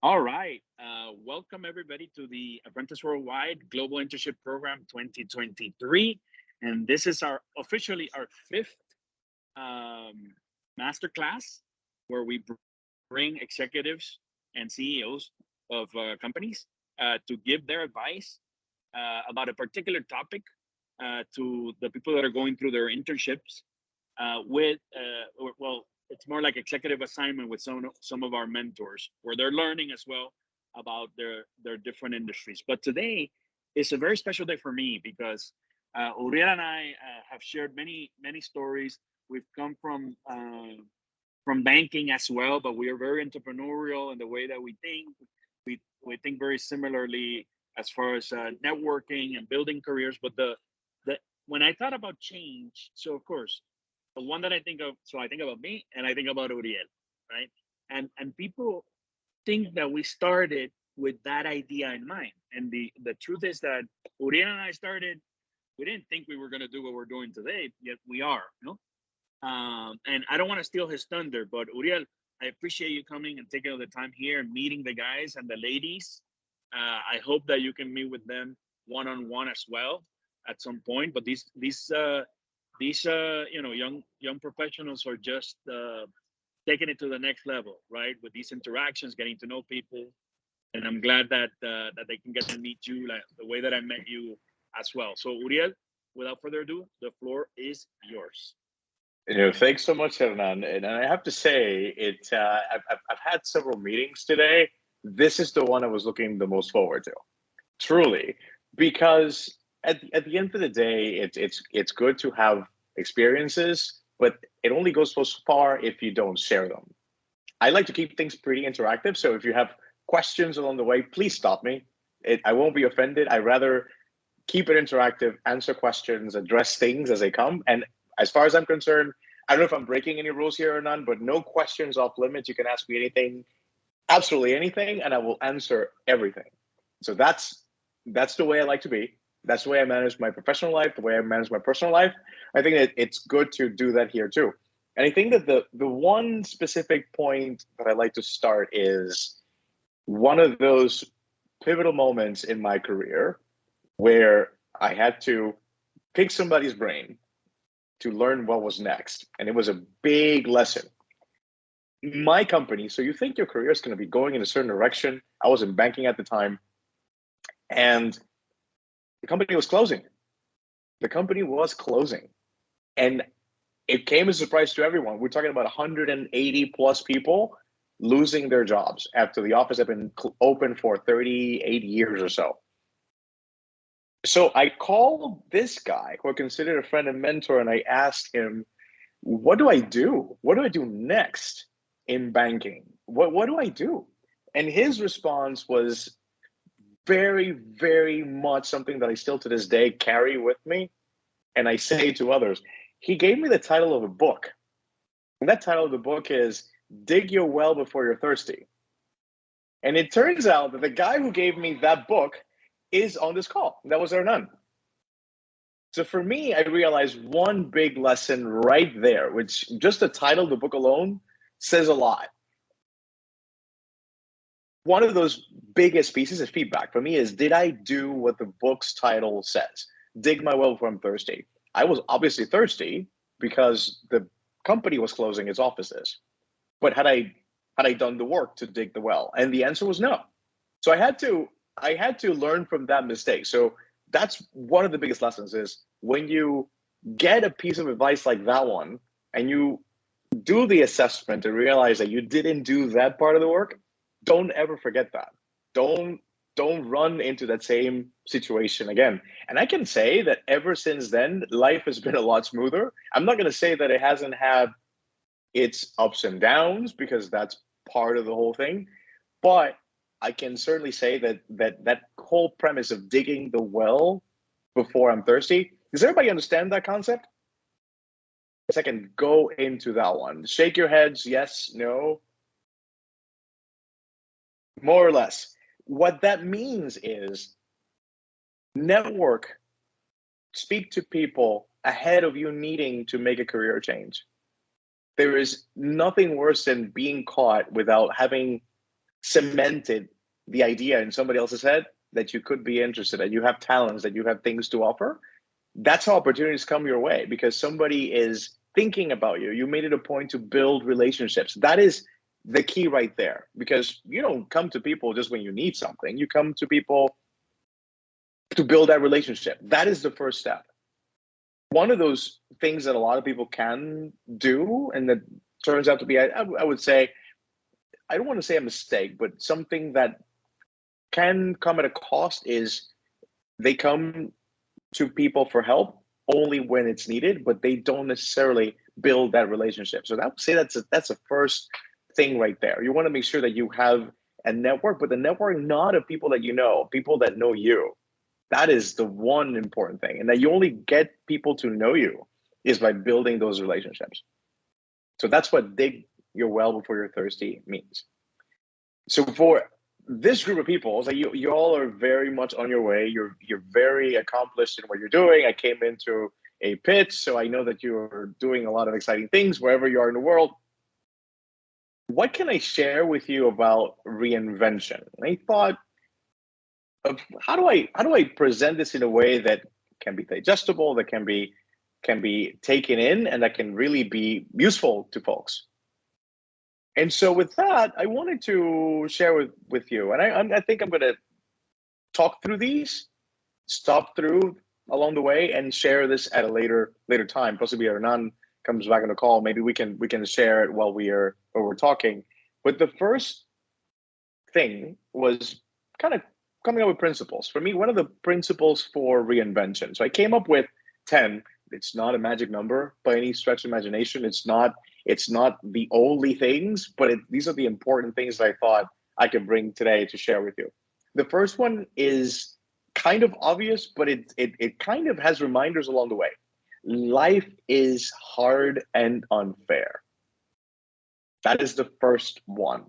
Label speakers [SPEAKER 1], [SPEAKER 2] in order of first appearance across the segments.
[SPEAKER 1] All right. Welcome everybody to the Apprentice Worldwide Global Internship Program 2023. And this is our officially our fifth um, masterclass where we bring executives and CEOs of companies to give their advice about a particular topic to the people that are going through their internships well, it's more like executive assignment with some of our mentors, where they're learning as well about their different industries. But today is a very special day for me because Uriel and I have shared many stories. We've come from banking as well, but we are very entrepreneurial in the way that we think. We think very similarly as far as networking and building careers. But the when I thought about change, so of course the one that I think of, so I think about me and I think about Uriel, right? And people think that we started with that idea in mind. And the truth is that Uriel and I started, we didn't think we were going to do what we're doing today, yet we are, you know? And I don't want to steal his thunder, but Uriel, I appreciate you coming and taking all the time here and meeting the guys and the ladies. I hope that you can meet with them one on one as well at some point. But these young professionals are just taking it to the next level, right? With these interactions, getting to know people, and I'm glad that they can get to meet you like the way that I met you as well. So Uriel, without further ado, the floor is yours.
[SPEAKER 2] Thanks so much, Hernan. And I have to say, I've had several meetings today. This is the one I was looking the most forward to, truly, because at the end of the day, it's good to have experiences, but it only goes so far if you don't share them. I like to keep things pretty interactive. So if you have questions along the way, please stop me. I won't be offended. I rather keep it interactive, answer questions, address things as they come. And as far as I'm concerned, I don't know if I'm breaking any rules here or none, but no questions off limits. You can ask me anything, absolutely anything, and I will answer everything. So that's the way I like to be. That's the way I manage my professional life, the way I manage my personal life. I think that it's good to do that here too. And I think that the one specific point that I like to start is one of those pivotal moments in my career where I had to pick somebody's brain to learn what was next. And it was a big lesson. My company, so you think your career is going to be going in a certain direction. I was in banking at the time, and the company was closing. The company was closing. And it came as a surprise to everyone. We're talking about 180 plus people losing their jobs after the office had been open for 38 years or so. So I called this guy who I considered a friend and mentor, and I asked him, what do I do? What do I do next in banking? What do I do? And his response was very, very much something that I still to this day carry with me. And I say to others, he gave me the title of a book. And that title of the book is Dig Your Well Before You're Thirsty. And it turns out that the guy who gave me that book is on this call. That was Hernan. So for me, I realized one big lesson right there, which just the title of the book alone says a lot. One of those biggest pieces of feedback for me is, did I do what the book's title says? Dig my well before I'm thirsty. I was obviously thirsty because the company was closing its offices. But had I done the work to dig the well? And the answer was no. So I had to learn from that mistake. So that's one of the biggest lessons is when you get a piece of advice like that one and you do the assessment and realize that you didn't do that part of the work, don't ever forget that. Don't don't run into that same situation again. And I can say that ever since then, life has been a lot smoother. I'm not going to say that it hasn't had its ups and downs because that's part of the whole thing, but I can certainly say that whole premise of digging the well before I'm thirsty. Does everybody understand that concept? Yes, I can go into that one. Shake your heads, yes, no, more or less. What that means is network, speak to people ahead of you needing to make a career change. There is nothing worse than being caught without having cemented the idea in somebody else's head that you could be interested, that you have talents, that you have things to offer, that's how opportunities come your way, because somebody is thinking about you. You made it a point to build relationships. That is the key right there, because you don't come to people just when you need something. You come to people to build that relationship. That is the first step. One of those things that a lot of people can do, and that turns out to be, I would say, I don't want to say a mistake, but something that can come at a cost, is they come to people for help only when it's needed, but they don't necessarily build that relationship. So I would say that's a first thing right there. You want to make sure that you have a network, but the network not of people that you know, people that know you. That is the one important thing, and that you only get people to know you is by building those relationships. So that's what dig your well before you're thirsty means. So for this group of people, so you all are very much on your way. You're very accomplished in what you're doing. I came into a pitch, so I know that you're doing a lot of exciting things wherever you are in the world. What can I share with you about reinvention? And I thought of how do I present this in a way that can be digestible, that can be taken in, and that can really be useful to folks. And so with that, I wanted to share with you, and I think I'm going to talk through these, stop through along the way, and share this at a later time. Possibly Hernan comes back on the call. Maybe we can share it while we're talking. But the first thing was kind of coming up with principles. For me, one of the principles for reinvention. So I came up with 10. It's not a magic number by any stretch of imagination. It's not the only things, but these are the important things that I thought I could bring today to share with you. The first one is kind of obvious, but it kind of has reminders along the way. Life is hard and unfair. That is the first one.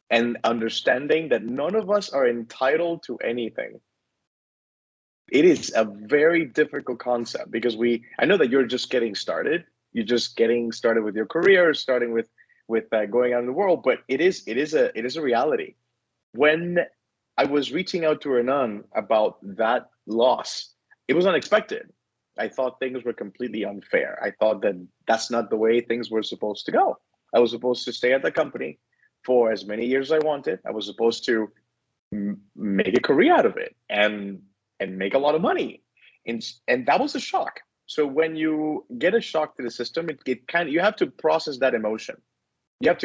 [SPEAKER 2] And understanding that none of us are entitled to anything. It is a very difficult concept, because I know that you're just getting started. You're just getting started with your career, starting with going out in the world, but it is a reality. When I was reaching out to Hernan about that loss, it was unexpected. I thought things were completely unfair. I thought that that's not the way things were supposed to go. I was supposed to stay at the company for as many years as I wanted. I was supposed to make a career out of it and make a lot of money. And that was a shock. So when you get a shock to the system, it kind of, you have to process that emotion. You have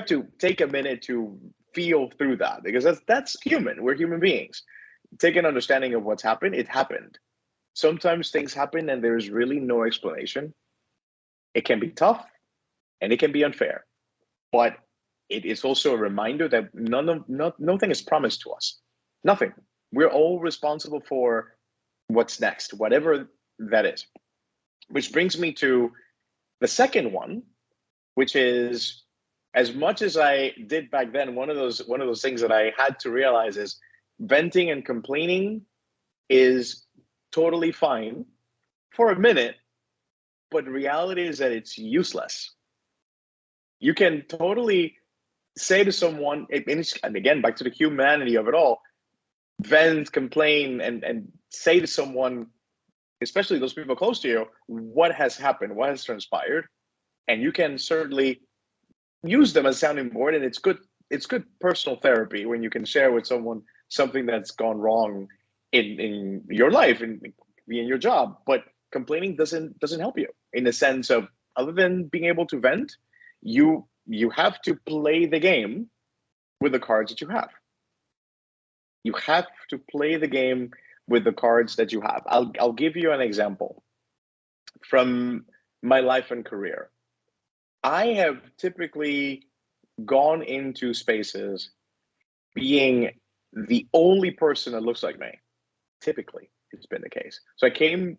[SPEAKER 2] to take a minute to feel through that, because that's human. We're human beings. Take an understanding of what's happened. It happened. Sometimes things happen and there's really no explanation. It can be tough and it can be unfair, but it is also a reminder that nothing is promised to us. Nothing. We're all responsible for what's next, whatever that is. Which brings me to the second one, which is, as much as I did back then, one of those things that I had to realize is venting and complaining is totally fine for a minute, but the reality is that it's useless. You can totally say to someone, and again, back to the humanity of it all, vent, complain, and say to someone, especially those people close to you, what has happened, what has transpired, and you can certainly use them as sounding board. And it's good personal therapy when you can share with someone something that's gone wrong in your life and in your job. But complaining doesn't help you, in the sense of, other than being able to vent, you have to play the game with the cards that you have. You have to play the game with the cards that you have. I'll give you an example from my life and career. I have typically gone into spaces being the only person that looks like me. Typically, it's been the case. So I came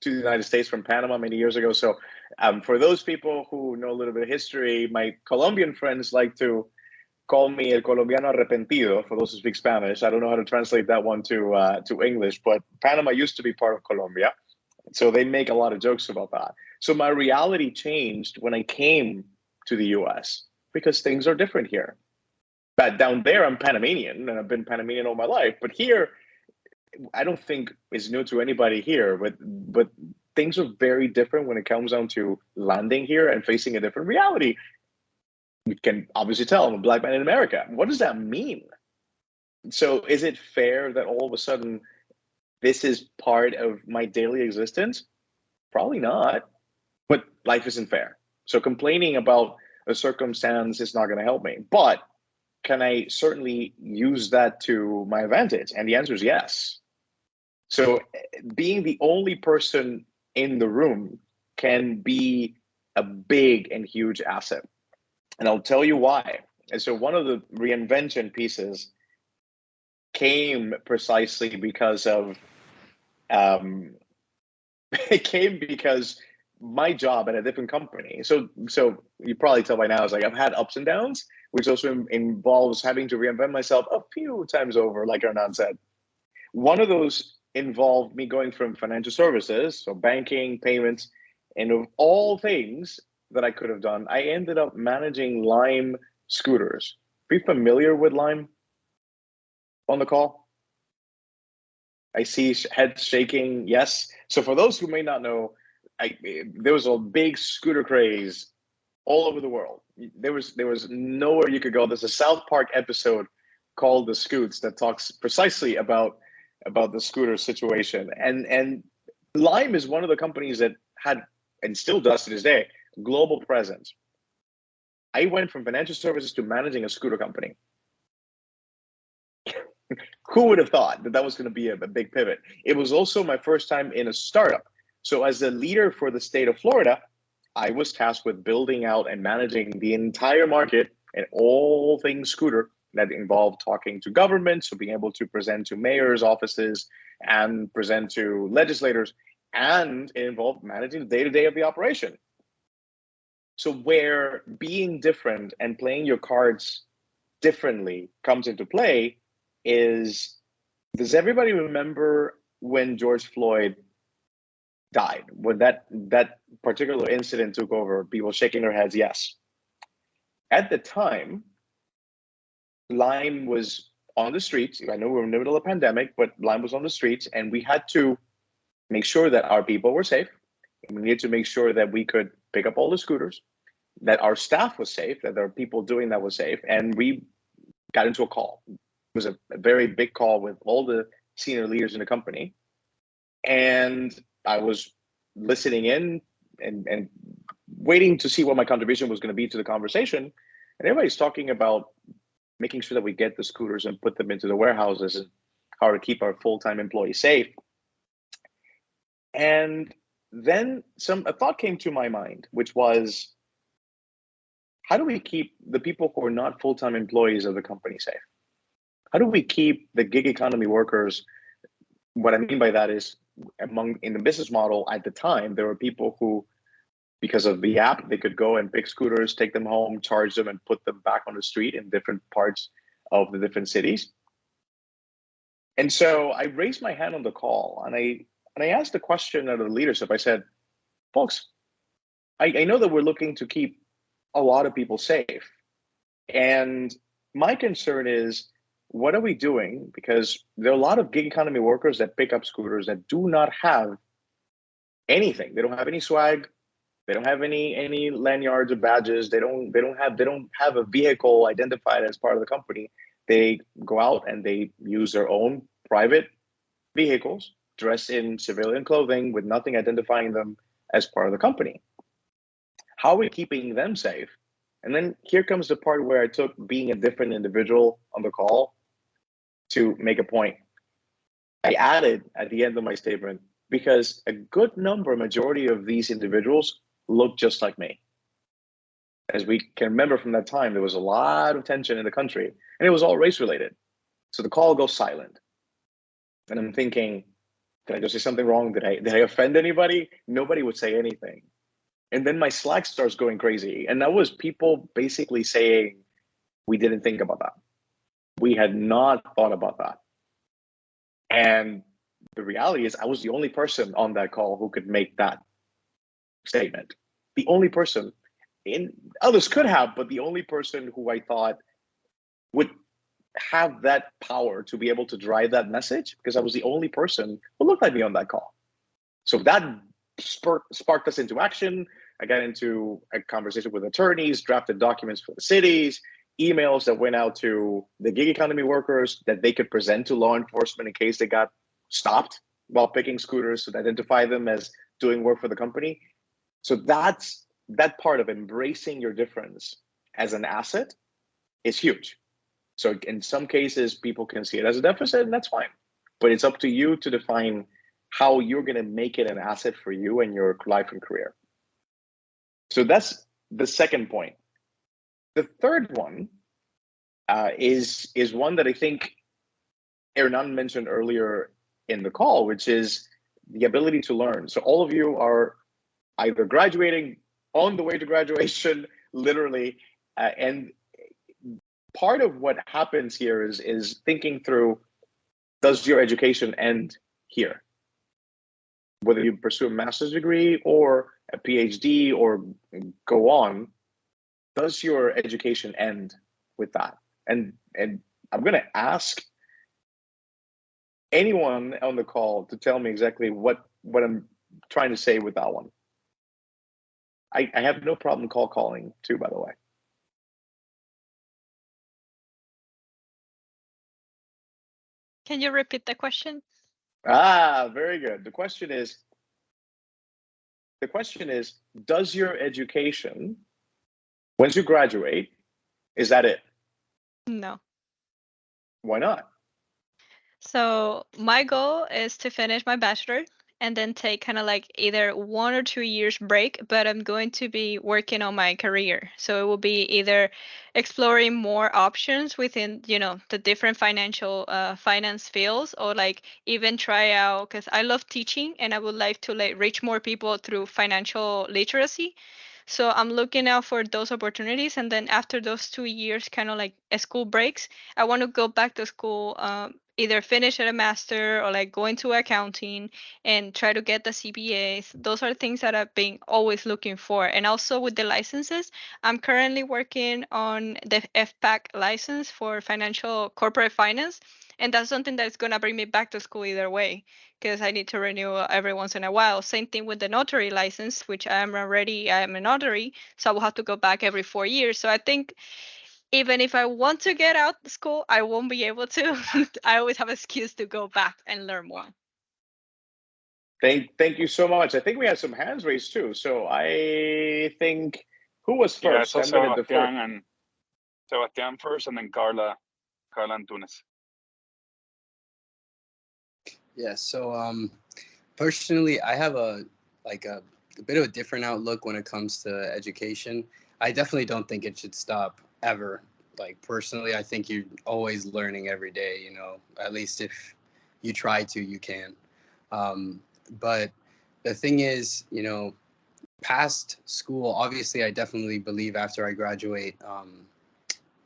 [SPEAKER 2] to the United States from Panama many years ago. So for those people who know a little bit of history, my Colombian friends like to call me el colombiano arrepentido, for those who speak Spanish. I don't know how to translate that one to English, but Panama used to be part of Colombia. So they make a lot of jokes about that. So my reality changed when I came to the US, because things are different here. But down there, I'm Panamanian, and I've been Panamanian all my life. But here, I don't think it's new to anybody here. But things are very different when it comes down to landing here and facing a different reality. You can obviously tell I'm a black man in America. What does that mean? So is it fair that all of a sudden this is part of my daily existence? Probably not. But life isn't fair. So complaining about a circumstance is not going to help me. But can I certainly use that to my advantage? And the answer is yes. So being the only person in the room can be a big and huge asset. And I'll tell you why. And so one of the reinvention pieces came precisely because of um, it came because my job at a different company. So you probably tell by now is like I've had ups and downs, which also involves having to reinvent myself a few times over, like Hernan said. One of those involved me going from financial services, so banking, payments, and of all things that I could have done, I ended up managing Lime scooters. Are you familiar with Lime on the call? I see heads shaking. Yes. So for those who may not know, there was a big scooter craze all over the world. There was nowhere you could go. There's a South Park episode called "The Scoots" that talks precisely about the scooter situation. And Lime is one of the companies that had and still does to this day global presence. I went from financial services to managing a scooter company. Who would have thought that that was going to be a big pivot? It was also my first time in a startup. So, as a leader for the state of Florida, I was tasked with building out and managing the entire market and all things scooter that involved talking to government, so being able to present to mayors' offices and present to legislators, and it involved managing the day to day of the operation. So, where being different and playing your cards differently comes into play is, does everybody remember when George Floyd died? When that particular incident took over, people shaking their heads, yes. At the time, Lime was on the streets. I know we're in the middle of a pandemic, but Lime was on the streets, and we had to make sure that our people were safe. And we needed to make sure that we could pick up all the scooters, that our staff was safe, that there are people doing that was safe. And we got into a call. It was a very big call with all the senior leaders in the company. And I was listening in and waiting to see what my contribution was going to be to the conversation. And everybody's talking about making sure that we get the scooters and put them into the warehouses and how to keep our full-time employees safe. And then a thought came to my mind, which was, how do we keep the people who are not full-time employees of the company safe? How do we keep the gig economy workers? What I mean by that is, in the business model at the time, there were people who, because of the app, they could go and pick scooters, take them home, charge them, and put them back on the street in different parts of the different cities. And so I raised my hand on the call, and I asked the question of the leadership. I said, folks, I know that we're looking to keep a lot of people safe. And my concern is, what are we doing? Because there are a lot of gig economy workers that pick up scooters that do not have anything. They don't have any swag. They don't have any lanyards or badges. They don't have a vehicle identified as part of the company. They go out and they use their own private vehicles, dressed in civilian clothing with nothing identifying them as part of the company. How are we keeping them safe? And then here comes the part where I took being a different individual on the call to make a point. I added at the end of my statement, because a good majority of these individuals look just like me. As we can remember from that time, there was a lot of tension in the country, and it was all race related. So the call goes silent. And I'm thinking, did I just say something wrong? Did I offend anybody? Nobody would say anything. And then my Slack starts going crazy. And that was people basically saying, we didn't think about that. We had not thought about that. And the reality is, I was the only person on that call who could make that statement. The only person. Others could have, but the only person who I thought would have that power to be able to drive that message because I was the only person who looked like me on that call. So that sparked us into action. I got into a conversation with attorneys, drafted documents for the cities, emails that went out to the gig economy workers that they could present to law enforcement in case they got stopped while picking scooters to identify them as doing work for the company. So that's that part of embracing your difference as an asset is huge. So in some cases, people can see it as a deficit, and that's fine. But it's up to you to define how you're going to make it an asset for you and your life and career. So that's the second point. The third one is one that I think Hernan mentioned earlier in the call, which is the ability to learn. So all of you are either graduating, on the way to graduation, literally, and part of what happens here is thinking through, does your education end here? Whether you pursue a master's degree or a PhD or go on, does your education end with that? And I'm going to ask anyone on the call to tell me exactly what I'm trying to say with that one. I have no problem calling too, by the way.
[SPEAKER 3] Can you repeat the question?
[SPEAKER 2] Very good. The question is, does your education, once you graduate, is that it?
[SPEAKER 3] No.
[SPEAKER 2] Why not?
[SPEAKER 3] So my goal is to finish my bachelor and then take kind of like either 1 or 2 years break, but I'm going to be working on my career. So it will be either exploring more options within, the different financial finance fields, or like even try out, because I love teaching and I would like to like reach more people through financial literacy. So I'm looking out for those opportunities, and then after those 2 years, kind of like a school breaks, I want to go back to school, either finish at a master or like go into accounting and try to get the CPAs. Those are things that I've been always looking for. And also with the licenses, I'm currently working on the FPAC license for financial corporate finance, and that's something that's gonna bring me back to school either way, because I need to renew every once in a while. Same thing with the notary license, which I am a notary, so I will have to go back every 4 years. So I think even if I want to get out of school, I won't be able to. I always have an excuse to go back and learn more.
[SPEAKER 2] Thank you so much. I think we have some hands raised too. So I think, who was first?
[SPEAKER 1] Yeah,
[SPEAKER 2] I'm going to defer.
[SPEAKER 1] Sebastian first, and then Carla Antunes.
[SPEAKER 4] Yeah. So personally, I have a bit of a different outlook when it comes to education. I definitely don't think it should stop ever. Like personally, I think you're always learning every day. At least if you try to, you can. But the thing is, past school, obviously, I definitely believe after I graduate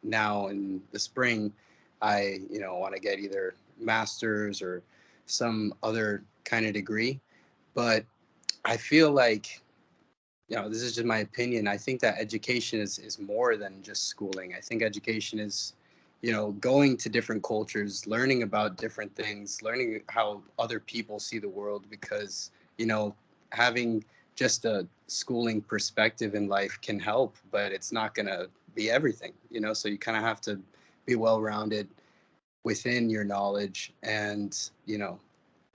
[SPEAKER 4] now in the spring, I want to get either master's or some other kind of degree. But I feel like, this is just my opinion. I think that education is more than just schooling. I think education is, going to different cultures, learning about different things, learning how other people see the world, because, having just a schooling perspective in life can help, but it's not going to be everything, so you kind of have to be well-rounded within your knowledge and,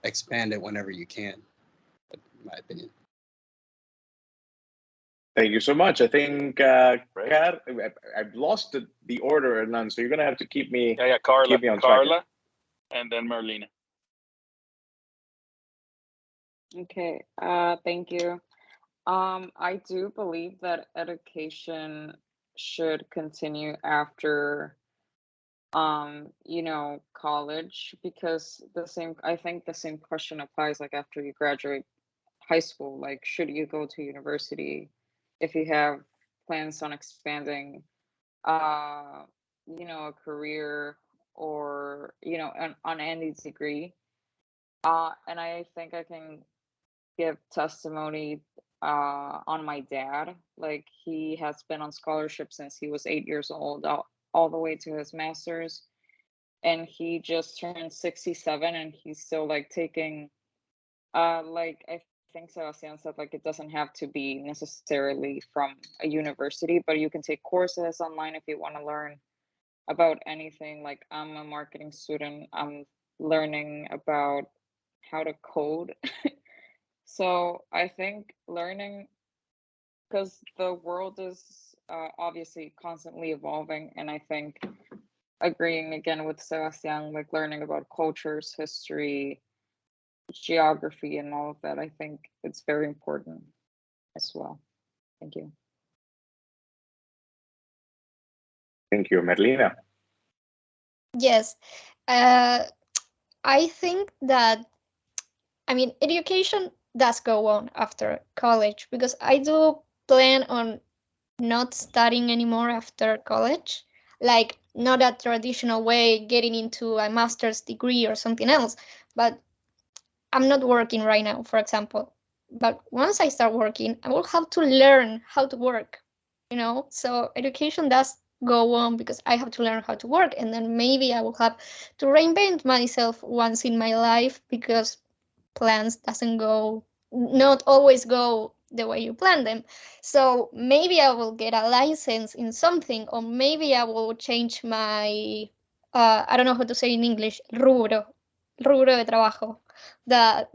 [SPEAKER 4] expand it whenever you can, in my opinion.
[SPEAKER 2] Thank you so much. I think I've lost the order, Hernan, so you're going to have to keep me
[SPEAKER 1] Carla,
[SPEAKER 2] keep me on track.
[SPEAKER 1] Carla, and then Merlina.
[SPEAKER 5] Okay, thank you. I do believe that education should continue after college, because I think the same question applies like after you graduate high school. Like, should you go to university if you have plans on expanding a career, or on any degree. And I think I can give testimony on my dad. Like, he has been on scholarship since he was 8 years old. all the way to his master's, and he just turned 67, and he's still like taking like I think Sebastian said, like it doesn't have to be necessarily from a university, but you can take courses online if you want to learn about anything. Like I'm a marketing student, I'm learning about how to code. So I think learning, because the world is obviously constantly evolving, and I think agreeing again with Sebastian, like learning about cultures, history, geography, and all of that, I think it's very important as well. Thank you.
[SPEAKER 2] Thank you, Merlina.
[SPEAKER 6] Yes. I think that, I mean, education does go on after college, because I do plan on not studying anymore after college. Like, not a traditional way, getting into a master's degree or something else, but I'm not working right now, for example. But once I start working, I will have to learn how to work, you know? So education does go on, because I have to learn how to work. And then maybe I will have to reinvent myself once in my life, because plans doesn't go, not always go the way you plan them. So maybe I will get a license in something, or maybe I will change my, I don't know how to say in English, rubro de trabajo, the,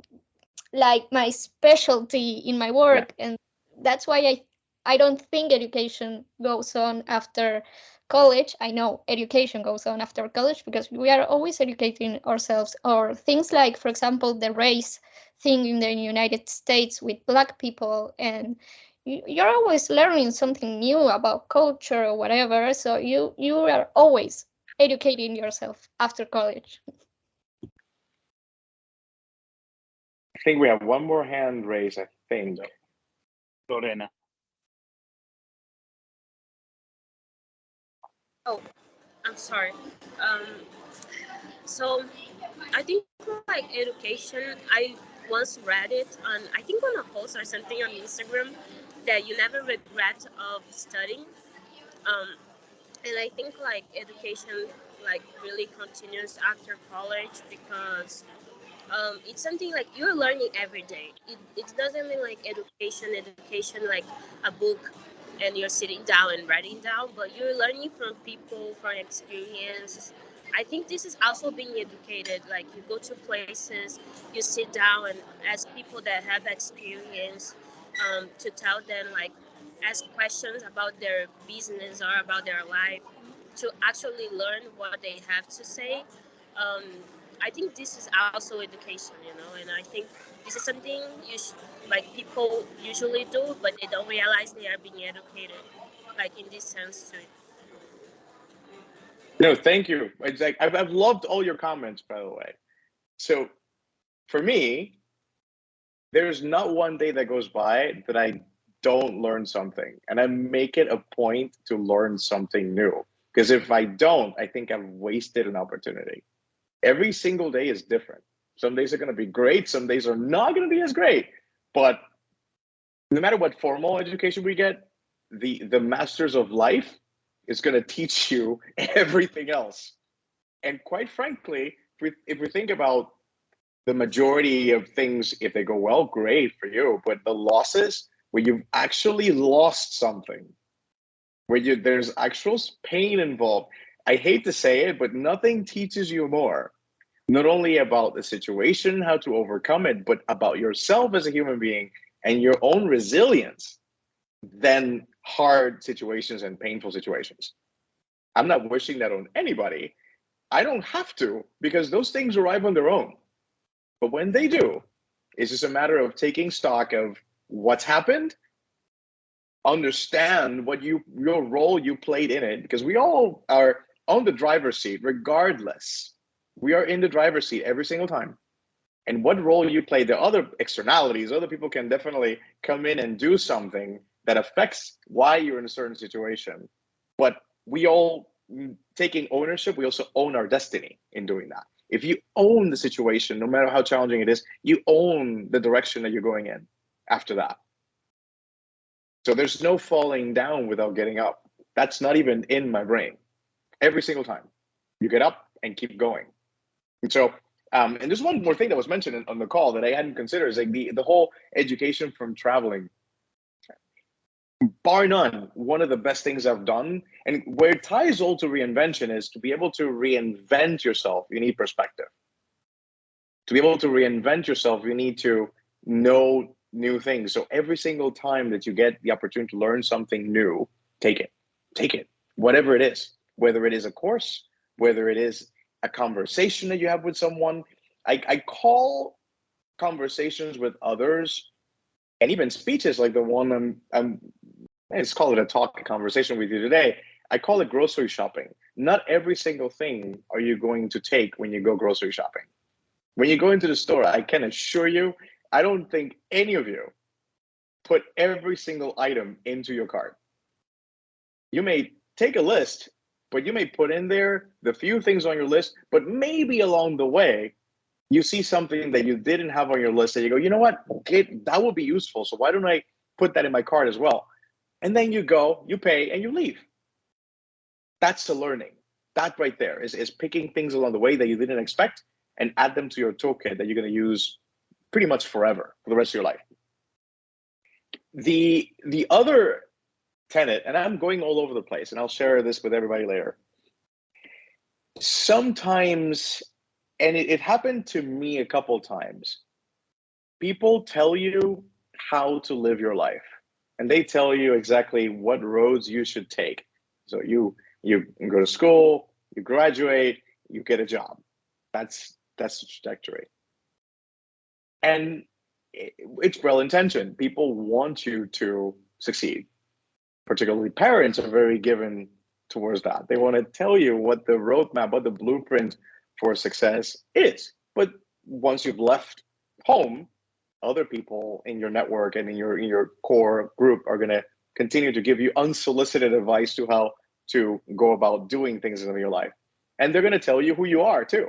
[SPEAKER 6] like, my specialty in my work. Yeah. And that's why I don't think education goes on after college. I know education goes on after college, because we are always educating ourselves, or things like, for example, the race thing in the United States with Black people, and you're always learning something new about culture or whatever. So you are always educating yourself after college.
[SPEAKER 2] I think we have one more hand raised, I think.
[SPEAKER 1] Lorena.
[SPEAKER 7] Oh, I'm sorry. So I think like education, I once read it on, I think on a post or something on Instagram, that you never regret of studying. Um, and I think like education like really continues after college, because it's something like you're learning every day. It doesn't mean like education like a book and you're sitting down and writing down, but you're learning from people, from experience. I think this is also being educated. Like you go to places, you sit down and ask people that have experience, to tell them, like ask questions about their business or about their life, to actually learn what they have to say. Um, I think this is also education, and I think this is something like people usually do, but they don't realize they are being educated, like in this sense too.
[SPEAKER 2] No, thank you. It's like I've loved all your comments, by the way. So for me, there's not one day that goes by that I don't learn something, and I make it a point to learn something new. Because if I don't, I think I've wasted an opportunity. Every single day is different. Some days are going to be great, some days are not going to be as great. But no matter what formal education we get, the masters of life is going to teach you everything else. And quite frankly, if we think about the majority of things, if they go well, great for you. But the losses, where you've actually lost something, where there's actual pain involved. I hate to say it, but nothing teaches you more, not only about the situation, how to overcome it, but about yourself as a human being and your own resilience, than hard situations and painful situations. I'm not wishing that on anybody. I don't have to, because those things arrive on their own. But when they do, it's just a matter of taking stock of what's happened, understand what your role you played in it, because we all are on the driver's seat regardless. We are in the driver's seat every single time. And what role you play, the other externalities, other people can definitely come in and do something that affects why you're in a certain situation. But we all, taking ownership, we also own our destiny in doing that. If you own the situation, no matter how challenging it is, you own the direction that you're going in after that. So there's no falling down without getting up. That's not even in my brain. every single time. You get up and keep going. And so, and there's one more thing that was mentioned on the call that I hadn't considered, is like the whole education from traveling. Bar none, one of the best things I've done, and where it ties all to reinvention, is to be able to reinvent yourself. You need perspective. To be able to reinvent yourself, you need to know new things. So every single time that you get the opportunity to learn something new, take it. Take it. Whatever it is, whether it is a course, whether it is a conversation that you have with someone. I call conversations with others, and even speeches like the one let's call it a talk, a conversation with you today. I call it grocery shopping. Not every single thing are you going to take when you go grocery shopping. When you go into the store, I can assure you, I don't think any of you put every single item into your cart. You may take a list, but you may put in there the few things on your list, but maybe along the way, you see something that you didn't have on your list and you go, you know what, that would be useful. So why don't I put that in my cart as well? And then you go, you pay, and you leave. That's the learning. That right there is picking things along the way that you didn't expect and add them to your toolkit that you're going to use pretty much forever, for the rest of your life. The other tenet, and I'm going all over the place, and I'll share this with everybody later. Sometimes, and it happened to me a couple times, people tell you how to live your life, and they tell you exactly what roads you should take. So you go to school, you graduate, you get a job. That's the trajectory. And it's well intentioned. People want you to succeed. Particularly parents are very given towards that. They want to tell you what the roadmap, what the blueprint for success is. But once you've left home, other people in your network and in your core group are going to continue to give you unsolicited advice to how to go about doing things in your life. And they're going to tell you who you are too.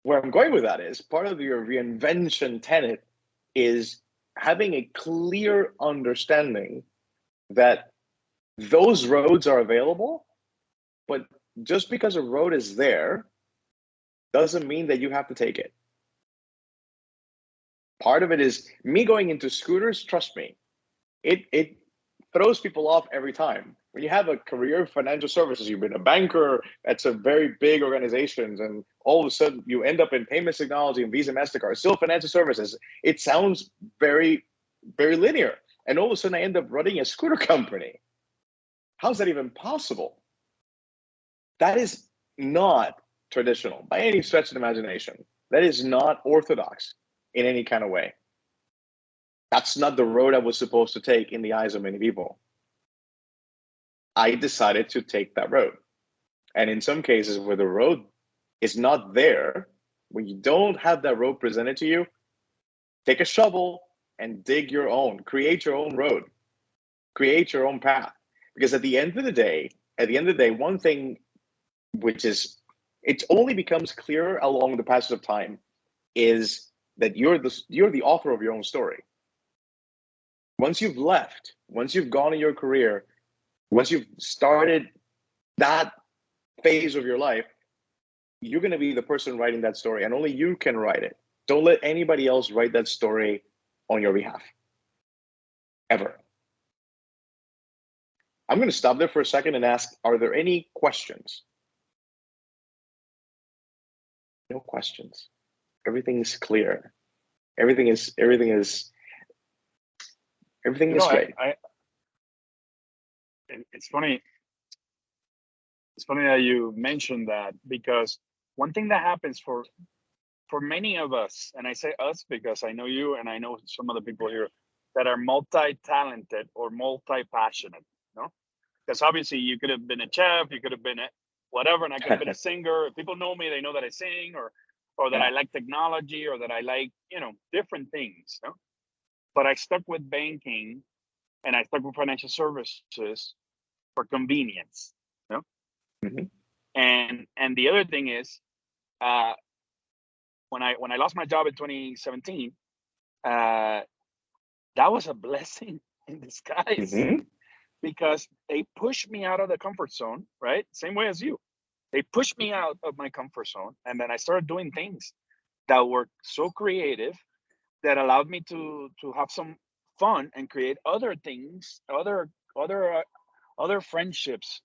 [SPEAKER 2] Where I'm going with that is part of your reinvention tenet is having a clear understanding that those roads are available, but just because a road is there doesn't mean that you have to take it. Part of it is me going into scooters. Trust me, it throws people off every time. When you have a career in financial services, you've been a banker at some very big organizations, and all of a sudden you end up in payments technology and Visa, MasterCard, still financial services. It sounds very, very linear. And all of a sudden I end up running a scooter company. How's that even possible? That is not traditional by any stretch of the imagination. That is not orthodox in any kind of way. That's not the road I was supposed to take in the eyes of many people. I decided to take that road. And in some cases where the road is not there, when you don't have that road presented to you, take a shovel and dig your own, create your own road, create your own path. Because at the end of the day, one thing which is, it only becomes clearer along the passage of time, is that you're the author of your own story. Once you've left, once you've gone in your career, once you've started that phase of your life, you're going to be the person writing that story, and only you can write it. Don't let anybody else write that story on your behalf. Ever. I'm going to stop there for a second and ask, are there any questions? No questions. Everything is clear. Everything is great.
[SPEAKER 1] It's funny. It's funny that you mentioned that, because one thing that happens for many of us, and I say us because I know you and I know some of the people here that are multi-talented or multi-passionate, you know? Because obviously you could have been a chef, you could have been a whatever, and I could have been a singer. If people know me, they know that I sing, or that I like technology, or that I like, different things. You know? But I stuck with banking and I stuck with financial services for convenience. You know? Mm-hmm. And the other thing is, when I lost my job in 2017, that was a blessing in disguise. Mm-hmm. because they pushed me out of the comfort zone, right? Same way as you. They pushed me out of my comfort zone, and then I started doing things that were so creative that allowed me to have some fun and create other things, other friendships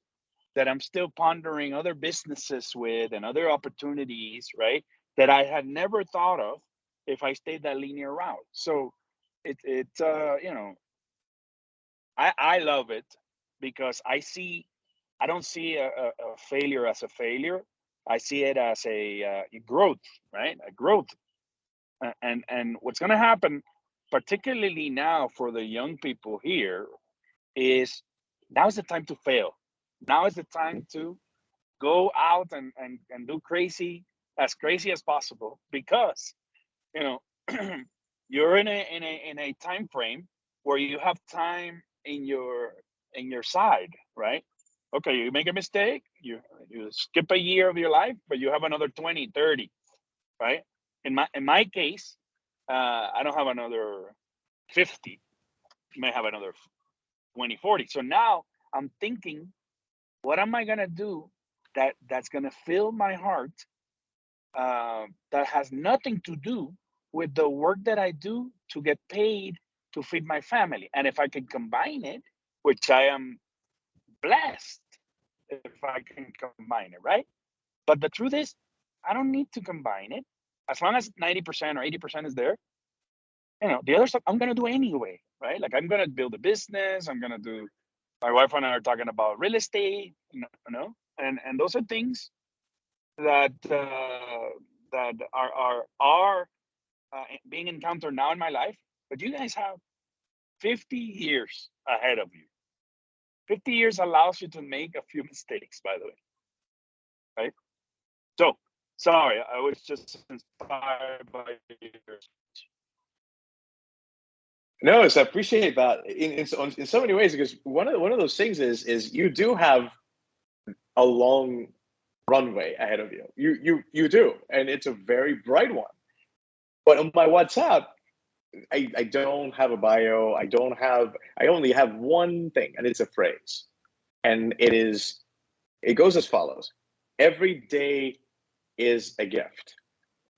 [SPEAKER 1] that I'm still pondering, other businesses with, and other opportunities, right? That I had never thought of if I stayed that linear route. So it's you know, I love it because I don't see a failure as a failure. I see it as a growth, right? A growth. And what's going to happen, particularly now for the young people here, is now is the time to fail. Now is the time to go out and do crazy as possible, because you know you're in a time frame where you have time in your side, right? Okay, you make a mistake, you skip a year of your life, but you have another 20, 30, right? In my case, I don't have another 50. You may have another 20, 40. So now I'm thinking, what am I gonna do that's gonna fill my heart, that has nothing to do with the work that I do to get paid to feed my family. And if I can combine it, which I am blessed if I can combine it, right? But the truth is, I don't need to combine it. As long as 90% or 80% is there, the other stuff I'm gonna do anyway, right? Like I'm gonna build a business. I'm gonna do. My wife and I are talking about real estate, and those are things that are being encountered now in my life. But you guys have 50 years ahead of you. 50 years allows you to make a few mistakes, by the way, right? So, sorry, I was just inspired by your.
[SPEAKER 2] No, I appreciate that in so many ways, because one of those things is you do have a long runway ahead of you. You do, and it's a very bright one. But on my WhatsApp, I don't have a bio. I only have one thing, and it's a phrase, and it goes as follows: every day is a gift.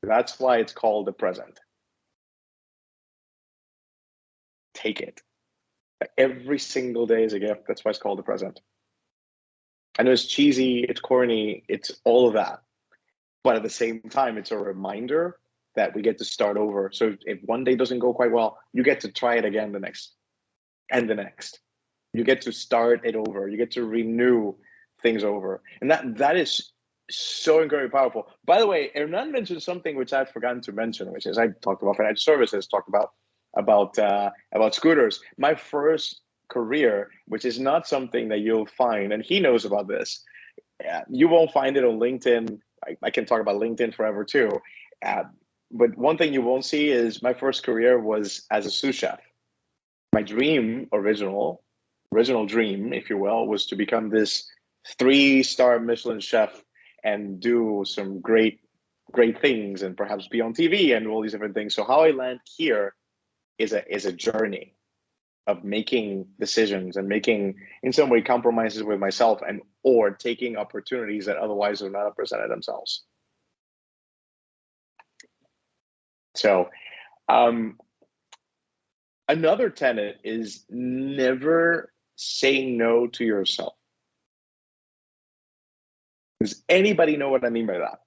[SPEAKER 2] That's why it's called the present. Take it. Every single day is a gift. That's why it's called the present. I know it's cheesy, it's corny, it's all of that. But at the same time, it's a reminder that we get to start over. So if one day doesn't go quite well, you get to try it again the next and the next. You get to start it over. You get to renew things over. And that is so incredibly powerful. By the way, Hernan mentioned something which I'd forgotten to mention, which is I talked about financial services, talked about scooters. My first career, which is not something that you'll find, and he knows about this. You won't find it on LinkedIn. I can talk about LinkedIn forever too. But one thing you won't see is my first career was as a sous chef. My dream, original dream, if you will, was to become this 3-star Michelin chef and do some great things and perhaps be on TV and all these different things. So how I land here is a journey of making decisions and making, in some way, compromises with myself or taking opportunities that otherwise would not have presented themselves. So another tenet is never say no to yourself. Does anybody know what I mean by that?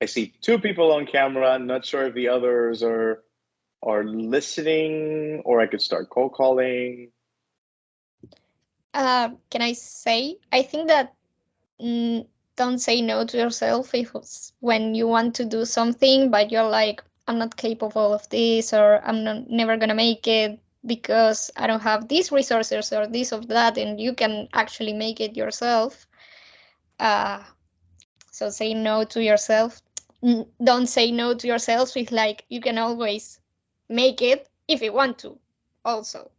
[SPEAKER 2] I see 2 people on camera. I'm not sure if the others are listening, or I could start cold calling.
[SPEAKER 6] Can I say? I think that don't say no to yourself when you want to do something, but you're like, I'm not capable of this, or I'm never gonna make it because I don't have these resources or this or that, and you can actually make it yourself. So say no to yourself. Don't say no to yourself with like, you can always make it if you want to also,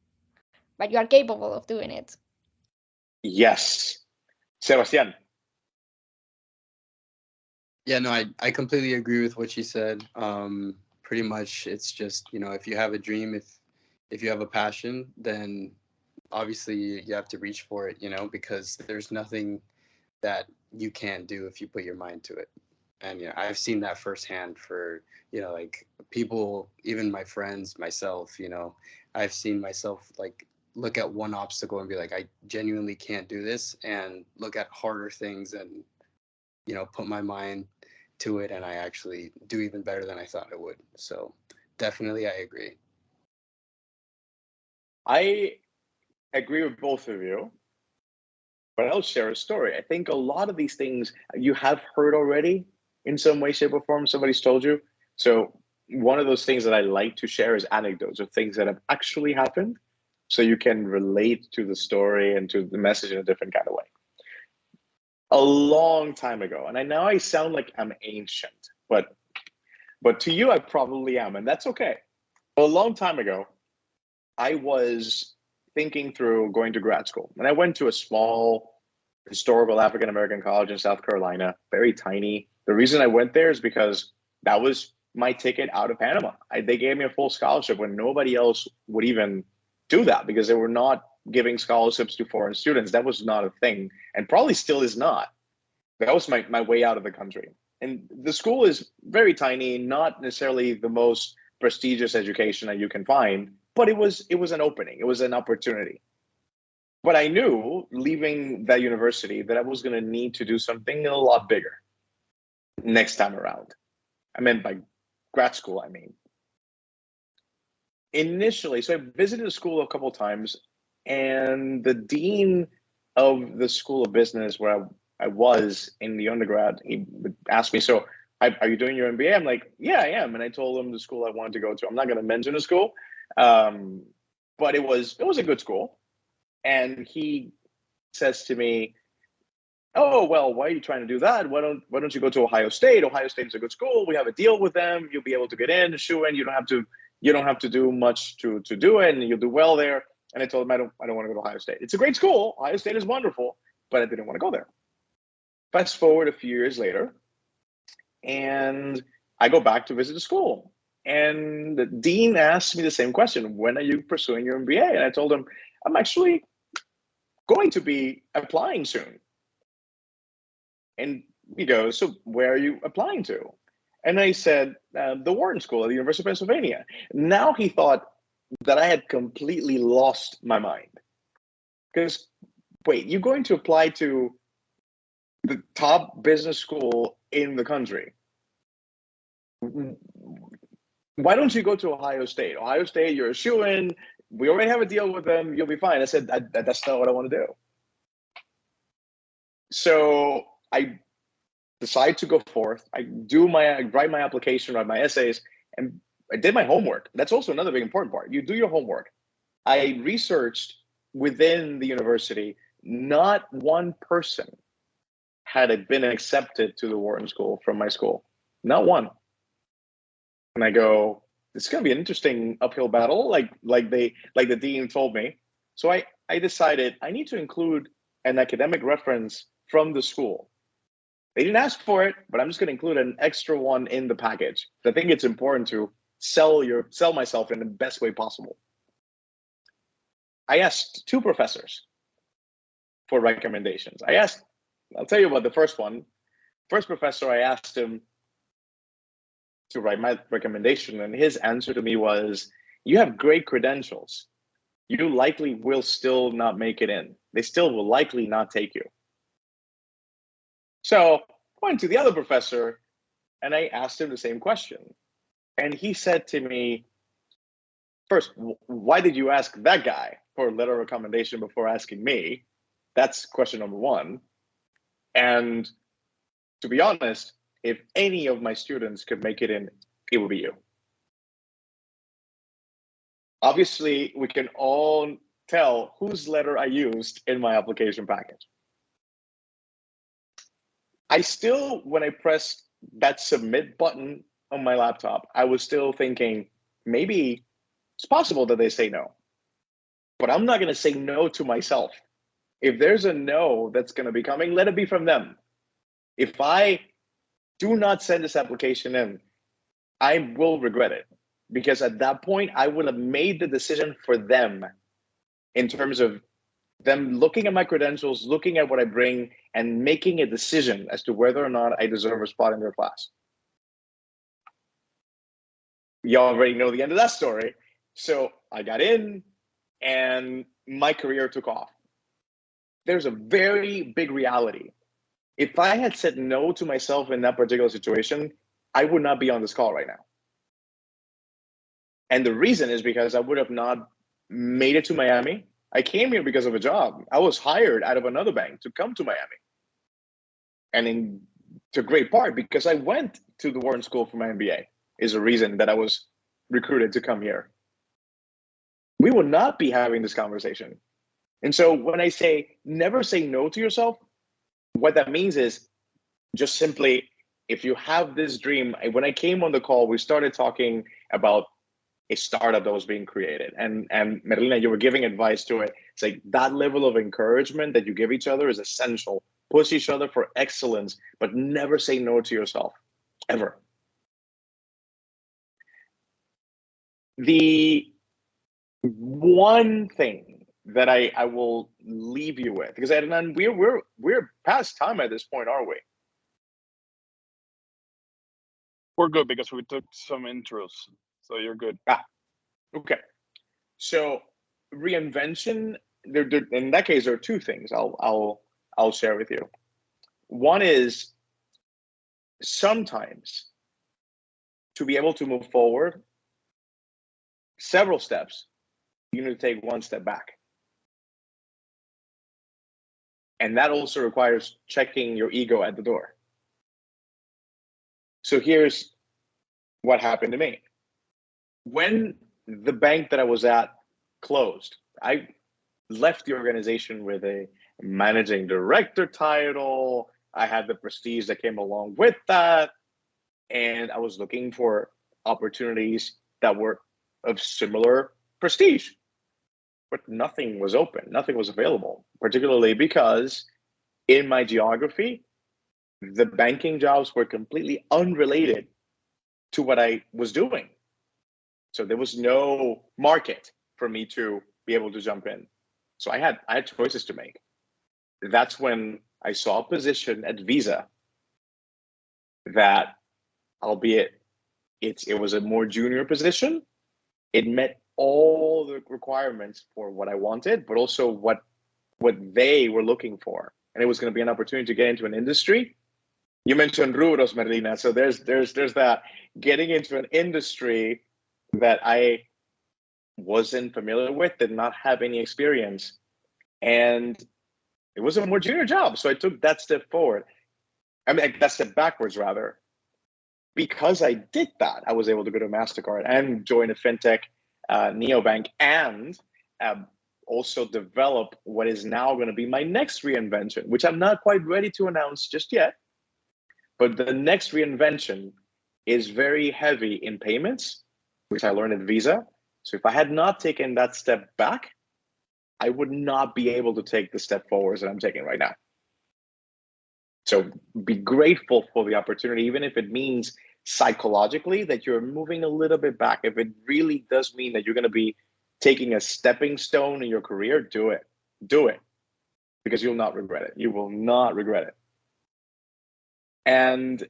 [SPEAKER 6] but you are capable of doing it.
[SPEAKER 2] Yes. Sebastian.
[SPEAKER 4] Yeah, no, I completely agree with what you said. pretty much it's just, if you have a dream, if you have a passion, then obviously you have to reach for it, because there's nothing that you can't do if you put your mind to it. And I've seen that firsthand for like people, even my friends, myself. I've seen myself like look at one obstacle and be like, I genuinely can't do this, and look at harder things and put my mind to it, and I actually do even better than I thought I would. So definitely I agree.
[SPEAKER 2] I agree with both of you, but I'll share a story. I think a lot of these things you have heard already in some way, shape, or form. Somebody's told you. So one of those things that I like to share is anecdotes of things that have actually happened, so you can relate to the story and to the message in a different kind of way. A long time ago, and I know I sound like I'm ancient, but to you I probably am, and that's okay. A long time ago, I was thinking through going to grad school, and I went to a small historical African American college in South Carolina, very tiny. The reason I went there is because that was my ticket out of Panama. They gave me a full scholarship when nobody else would even do that, because they were not giving scholarships to foreign students. That was not a thing, and probably still is not. That was my way out of the country. And the school is very tiny, not necessarily the most prestigious education that you can find, but it was an opening. It was an opportunity. But I knew leaving that university that I was going to need to do something a lot bigger next time around. I meant by grad school, I mean. Initially, so I visited the school a couple of times, and the dean of the School of Business where I was in the undergrad, he would ask me, so are you doing your MBA? I'm like, yeah, I am. And I told him the school I wanted to go to. I'm not going to mention the school, but it was a good school. And he says to me, oh, well, why are you trying to do that? Why don't you go to Ohio State? Ohio State is a good school. We have a deal with them. You'll be able to get in, shoe in. You don't have to do much to do it, and you'll do well there. And I told him I don't want to go to Ohio State. It's a great school. Ohio State is wonderful, but I didn't want to go there. Fast forward a few years later, and I go back to visit the school. And the dean asked me the same question: when are you pursuing your MBA? And I told him, I'm actually going to be applying soon. And he goes, so where are you applying to? And I said, the Wharton School at the University of Pennsylvania. Now he thought that I had completely lost my mind. Because, wait, you're going to apply to the top business school in the country. Why don't you go to Ohio State? Ohio State, you're a shoo-in. We already have a deal with them. You'll be fine. I said, that's not what I want to do. So I decide to go forth. I write my application, write my essays, and I did my homework. That's also another big important part. You do your homework. I researched within the university. Not one person had been accepted to the Wharton School from my school. Not one. And I go, this is going to be an interesting uphill battle, like the dean told me. So I decided I need to include an academic reference from the school. They didn't ask for it, but I'm just going to include an extra one in the package. I think it's important to sell myself in the best way possible. I asked 2 professors for recommendations. I'll tell you about the first one. First professor, I asked him to write my recommendation, and his answer to me was, you have great credentials. You likely will still not make it in. They still will likely not take you. So I went to the other professor and I asked him the same question. And he said to me, first, why did you ask that guy for a letter of recommendation before asking me? That's question number one. And to be honest, if any of my students could make it in, it would be you. Obviously, we can all tell whose letter I used in my application package. I still, when I pressed that submit button on my laptop, I was still thinking, maybe it's possible that they say no. But I'm not going to say no to myself. If there's a no that's going to be coming, let it be from them. If I do not send this application in, I will regret it, because at that point I would have made the decision for them in terms of them looking at my credentials, looking at what I bring, and making a decision as to whether or not I deserve a spot in their class. You already know the end of that story. So I got in and my career took off. There's a very big reality. If I had said no to myself in that particular situation, I would not be on this call right now. And the reason is because I would have not made it to Miami. I came here because of a job. I was hired out of another bank to come to Miami. And to great part because I went to the Wharton School for my MBA is a reason that I was recruited to come here. We would not be having this conversation. And so when I say never say no to yourself, what that means is just simply, if you have this dream, when I came on the call, we started talking about a startup that was being created. And Merlina, you were giving advice to it. It's like that level of encouragement that you give each other is essential. Push each other for excellence, but never say no to yourself, ever. The one thing that I will leave you with, because Adnan, we're past time at this point, aren't we?
[SPEAKER 1] We're good because we took some intros, so you're good.
[SPEAKER 2] Okay. So reinvention. There, in that case, there are two things I'll share with you. One is sometimes to be able to move forward several steps, you need to take one step back. And that also requires checking your ego at the door. So here's what happened to me. When the bank that I was at closed, I left the organization with a managing director title. I had the prestige that came along with that. And I was looking for opportunities that were of similar prestige. But nothing was open, nothing was available, particularly because in my geography, the banking jobs were completely unrelated to what I was doing. So there was no market for me to be able to jump in. So I had choices to make. That's when I saw a position at Visa that, albeit it was a more junior position, it met all the requirements for what I wanted, but also what they were looking for. And it was going to be an opportunity to get into an industry. You mentioned rubros, Merlina. So there's that, getting into an industry that I wasn't familiar with, did not have any experience. And it was a more junior job. So I took that step forward. I mean, that step backwards, rather. Because I did that, I was able to go to MasterCard and join a fintech neobank and also develop what is now going to be my next reinvention, which I'm not quite ready to announce just yet. But the next reinvention is very heavy in payments, which I learned at Visa. So if I had not taken that step back, I would not be able to take the step forwards that I'm taking right now. So be grateful for the opportunity, even if it means psychologically that you're moving a little bit back. If it really does mean that you're going to be taking a stepping stone in your career, do it. Do it. Because you'll not regret it. You will not regret it. And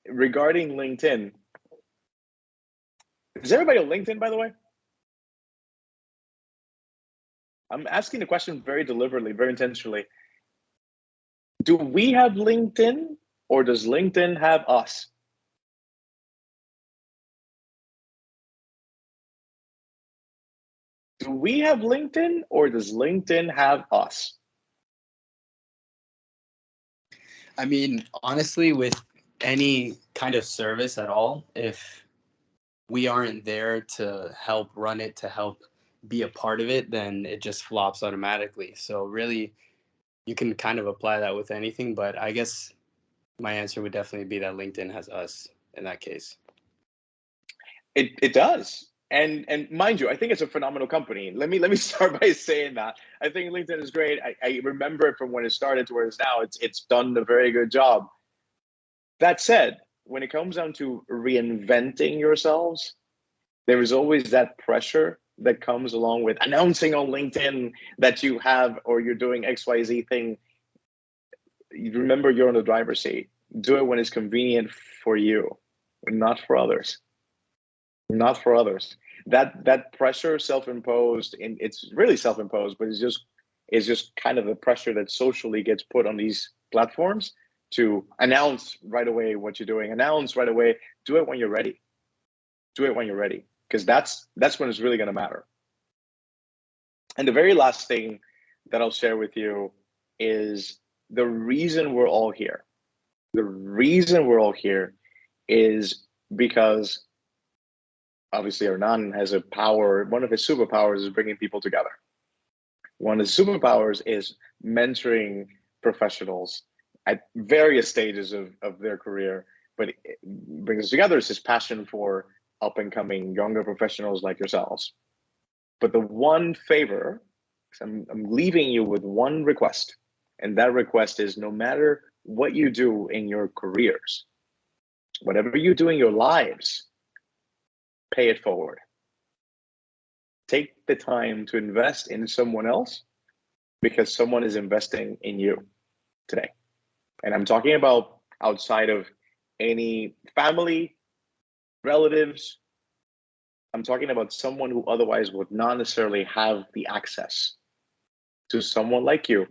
[SPEAKER 2] regarding LinkedIn, is everybody on LinkedIn, by the way? I'm asking the question very deliberately, very intentionally. Do we have LinkedIn or does LinkedIn have us? Do we have LinkedIn or does LinkedIn have us?
[SPEAKER 4] I mean, honestly, with any kind of service at all, if we aren't there to help run it, to help be a part of it, then it just flops automatically. So really, you can kind of apply that with anything, but I guess my answer would definitely be that LinkedIn has us in that case.
[SPEAKER 2] It does. And mind you, I think it's a phenomenal company. Let me start by saying that. I think LinkedIn is great. I remember it from when it started to where it is now. It's done a very good job. That said, when it comes down to reinventing yourselves, there is always that pressure that comes along with announcing on LinkedIn that you have or you're doing XYZ thing. You remember, you're on the driver's seat. Do it when it's convenient for you, not for others. Not for others. That pressure, self-imposed, and it's really self-imposed, but it's just kind of the pressure that socially gets put on these platforms to announce right away what you're doing. Announce right away. Do it when you're ready. Do it when you're ready, because that's when it's really going to matter. And the very last thing that I'll share with you is the reason we're all here. The reason we're all here is because obviously Hernan has a power. One of his superpowers is bringing people together. One of his superpowers is mentoring professionals at various stages of their career, but it brings us together is his passion for up and coming younger professionals like yourselves. But the one favor, I'm leaving you with one request, and that request is no matter what you do in your careers, whatever you do in your lives, pay it forward. Take the time to invest in someone else because someone is investing in you today. And I'm talking about outside of any family, relatives. I'm talking about someone who otherwise would not necessarily have the access to someone like you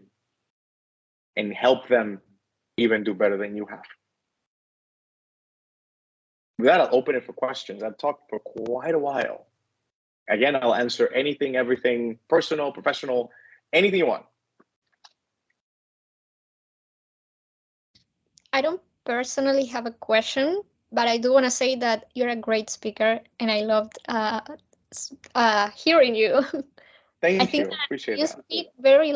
[SPEAKER 2] and help them even do better than you have. With that, I'll open it for questions. I've talked for quite a while. Again, I'll answer anything, everything, personal, professional, anything you want.
[SPEAKER 6] I don't personally have a question, but I do want to say that you're a great speaker, and I loved hearing you.
[SPEAKER 2] Thank
[SPEAKER 6] I think
[SPEAKER 2] you. Appreciate
[SPEAKER 6] you
[SPEAKER 2] that.
[SPEAKER 6] speak very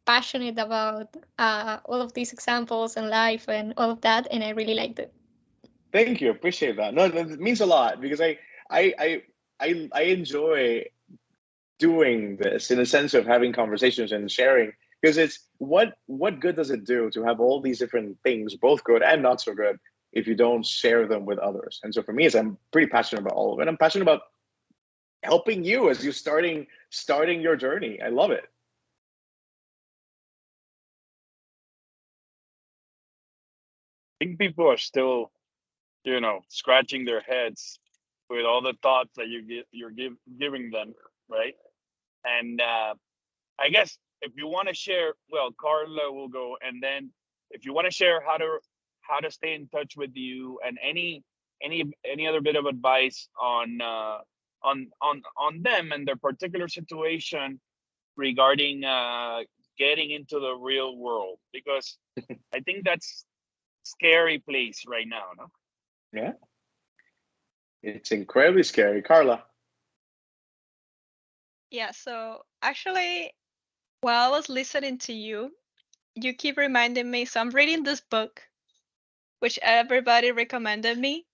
[SPEAKER 6] passionate about all of these examples and life and all of that, and I really liked it.
[SPEAKER 2] Thank you. Appreciate that. No, it means a lot because I enjoy doing this in the sense of having conversations and sharing, because it's what good does it do to have all these different things, both good and not so good, if you don't share them with others? And so for me, I'm pretty passionate about all of it. I'm passionate about helping you as you're starting your journey. I love it.
[SPEAKER 1] I think people are still, scratching their heads with all the thoughts that you're giving them, right? And I guess if you want to share, well, Carla will go, and then if you want to share how to stay in touch with you and any other bit of advice on them and their particular situation regarding getting into the real world, because I think that's scary place right now, no?
[SPEAKER 2] Yeah. It's incredibly scary. Carla.
[SPEAKER 3] Yeah, so actually, while I was listening to you, you keep reminding me. So I'm reading this book, which everybody recommended me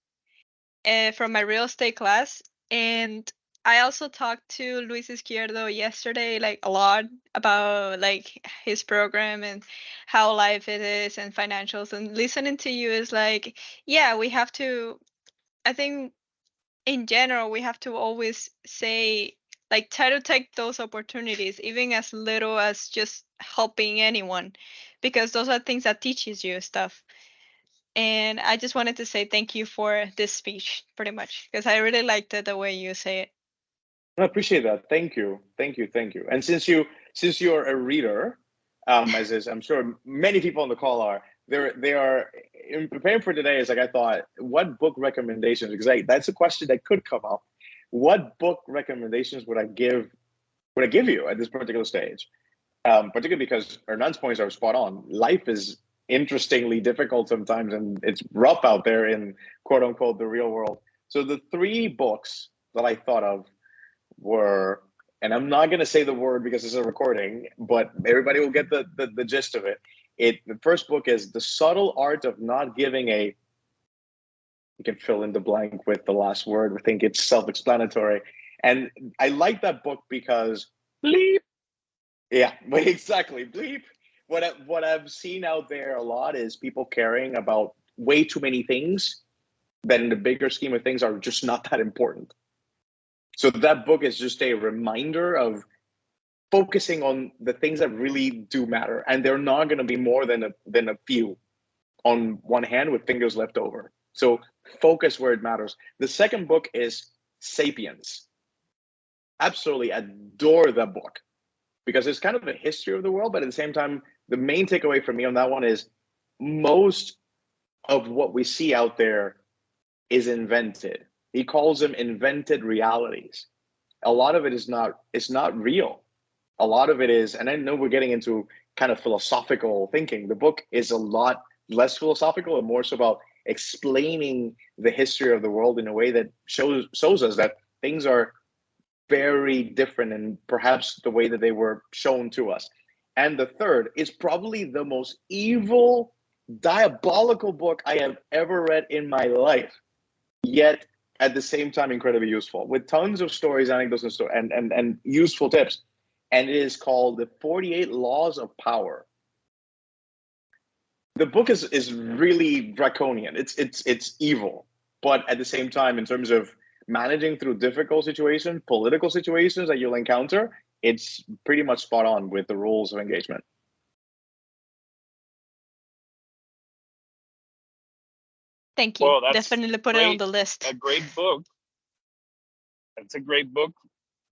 [SPEAKER 3] from my real estate class. And I also talked to Luis Izquierdo yesterday, like a lot about like his program and how life it is and financials. And listening to you is like, yeah, we have to, I think in general, we have to always say, like, try to take those opportunities, even as little as just helping anyone, because those are things that teaches you stuff. And I just wanted to say thank you for this speech, pretty much, because I really liked it the way you say it.
[SPEAKER 2] I appreciate that. Thank you. And since you're a reader, as is, I'm sure many people on the call are, they are in preparing for today. Is like I thought, what book recommendations? Because that's a question that could come up. What book recommendations would I give you at this particular stage? Particularly because Hernan's points are spot on. Life is interestingly difficult sometimes, and it's rough out there in quote unquote the real world. So the three books that I thought of were, and I'm not going to say the word because it's a recording, but everybody will get the gist of it. The first book is The Subtle Art of Not Giving a, you can fill in the blank with the last word. I think it's self-explanatory. And I like that book because bleep. Yeah, exactly. Bleep. What I've seen out there a lot is people caring about way too many things that in the bigger scheme of things are just not that important. So that book is just a reminder of focusing on the things that really do matter, and they're not going to be more than a few on one hand with fingers left over. So focus where it matters. The second book is Sapiens. Absolutely adore that book because it's kind of a history of the world, but at the same time, the main takeaway for me on that one is most of what we see out there is invented. He calls them invented realities. A lot of it is not real. A lot of it is, and I know we're getting into kind of philosophical thinking. The book is a lot less philosophical and more so about explaining the history of the world in a way that shows us that things are very different and perhaps the way that they were shown to us. And the third is probably the most evil, diabolical book I have ever read in my life, yet at the same time incredibly useful, with tons of stories, anecdotes, and useful tips. And it is called The 48 Laws of Power. The book is really draconian. It's evil, but at the same time, in terms of managing through difficult situations, political situations that you'll encounter, it's pretty much spot on with the rules of engagement.
[SPEAKER 3] Thank you.
[SPEAKER 1] Well, that's
[SPEAKER 3] Definitely put it on the list.
[SPEAKER 1] A great book. It's a great book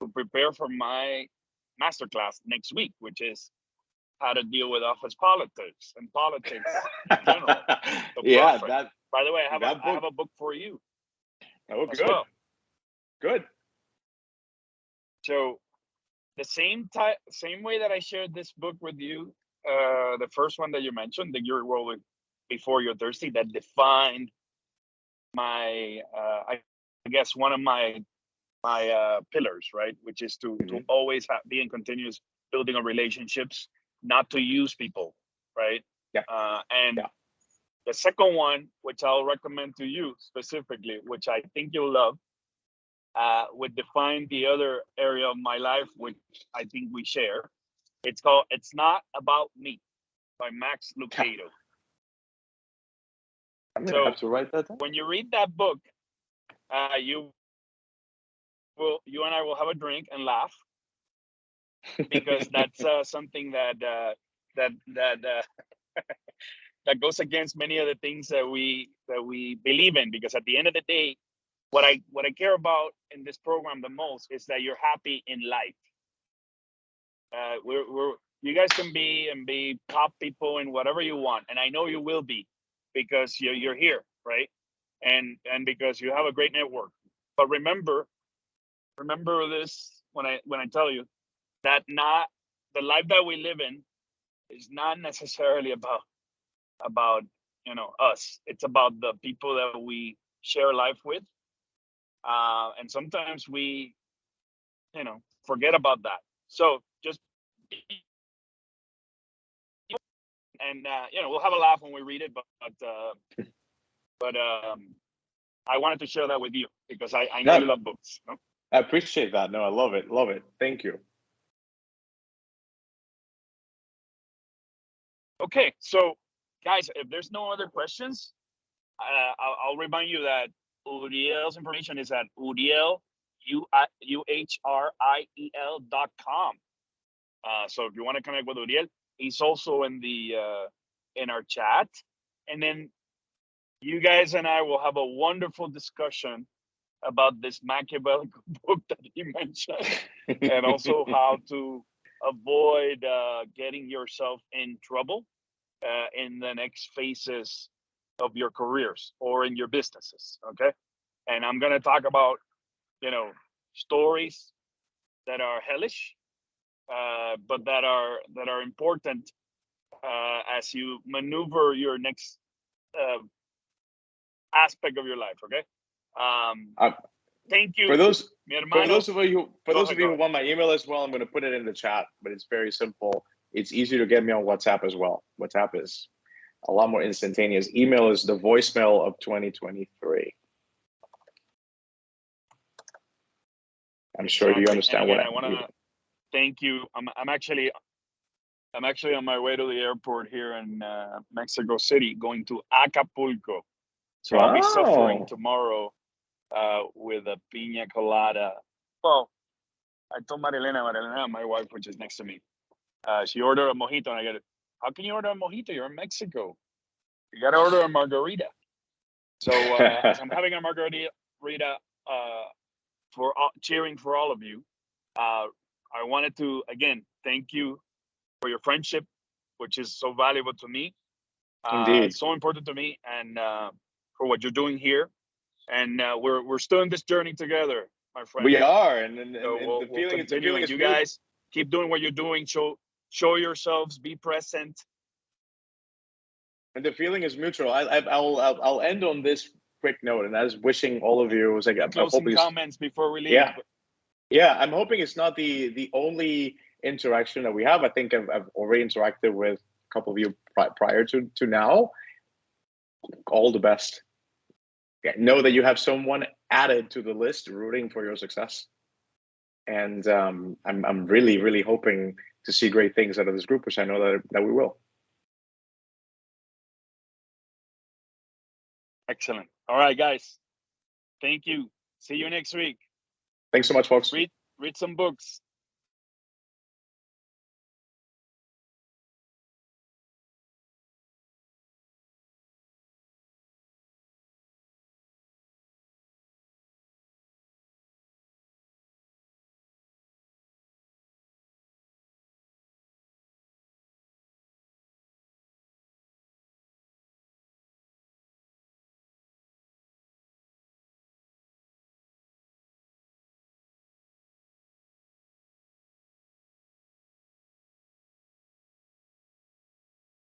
[SPEAKER 1] to prepare for my masterclass next week, which is how to deal with office politics and politics in general. So
[SPEAKER 2] yeah,
[SPEAKER 1] perfect. By the way, I have a book for you.
[SPEAKER 2] Oh,
[SPEAKER 1] as
[SPEAKER 2] good.
[SPEAKER 1] Well.
[SPEAKER 2] Good.
[SPEAKER 1] So the same way that I shared this book with you, the first one that you mentioned, the Your World Before You're Thirsty, that defined my, I guess one of my pillars, right? Which is to always be in continuous building of relationships, not to use people, right?
[SPEAKER 2] Yeah.
[SPEAKER 1] And the second one, which I'll recommend to you specifically, which I think you'll love, would define the other area of my life, which I think we share. It's called It's Not About Me by Max Lucado.
[SPEAKER 2] I'm going to have to write that down.
[SPEAKER 1] When you read that book, you and I will have a drink and laugh, because that's something that that goes against many of the things that we believe in. Because at the end of the day, what I care about in this program the most is that you're happy in life. You guys can be top people in whatever you want, and I know you will be, because you're here, right? And because you have a great network. But remember this when I tell you that not the life that we live in is not necessarily about us. It's about the people that we share life with, and sometimes we forget about that. So just and we'll have a laugh when we read it, but I wanted to share that with you because I know you love books. No?
[SPEAKER 2] I appreciate that. No, I love it. Love it. Thank you.
[SPEAKER 1] Okay, so guys, if there's no other questions, I'll remind you that Uhriel's information is at Uhriel, UHRIEL.com. So if you want to connect with Uhriel, he's also in our chat, and then you guys and I will have a wonderful discussion about this Machiavellian book that he mentioned, and also how to avoid getting yourself in trouble in the next phases of your careers or in your businesses. Okay, and I'm gonna talk about stories that are hellish, but that are important as you maneuver your next aspect of your life. Okay. Thank you.
[SPEAKER 2] For those of you who want my email as well, I'm going to put it in the chat, but it's very simple. It's easy to get me on WhatsApp as well. WhatsApp is a lot more instantaneous. Email is the voicemail of 2023. I'm sure you understand what I want to
[SPEAKER 1] thank you. I'm actually on my way to the airport here in Mexico City, going to Acapulco. So I'll be suffering
[SPEAKER 2] Wow.
[SPEAKER 1] tomorrow with a piña colada. Well, I told Marilena, my wife, which is next to me, she ordered a mojito, and I got it. How can you order a mojito? You're in Mexico. You got to order a margarita. So as I'm having a margarita for cheering for all of you, I wanted to again thank you for your friendship, which is so valuable to me,
[SPEAKER 2] Indeed.
[SPEAKER 1] so important to me, and for what you're doing here. And we're still in this journey together, my friend.
[SPEAKER 2] We are, and
[SPEAKER 1] So
[SPEAKER 2] the
[SPEAKER 1] we'll
[SPEAKER 2] feeling
[SPEAKER 1] continue. And
[SPEAKER 2] is
[SPEAKER 1] you
[SPEAKER 2] mutual.
[SPEAKER 1] guys keep doing what you're doing. Show yourselves. Be present.
[SPEAKER 2] And the feeling is mutual. I'll end on this quick note, and that is wishing all of you. Like, I'm
[SPEAKER 1] Closing
[SPEAKER 2] hoping
[SPEAKER 1] comments before we leave.
[SPEAKER 2] Yeah, yeah. I'm hoping it's not the only interaction that we have. I think I've already interacted with a couple of you prior to now. All the best. Yeah, know that you have someone added to the list rooting for your success, and I'm really hoping to see great things out of this group, which I know that we will.
[SPEAKER 1] Excellent. All right, guys. Thank you. See you next week.
[SPEAKER 2] Thanks so much, folks.
[SPEAKER 1] Read some books.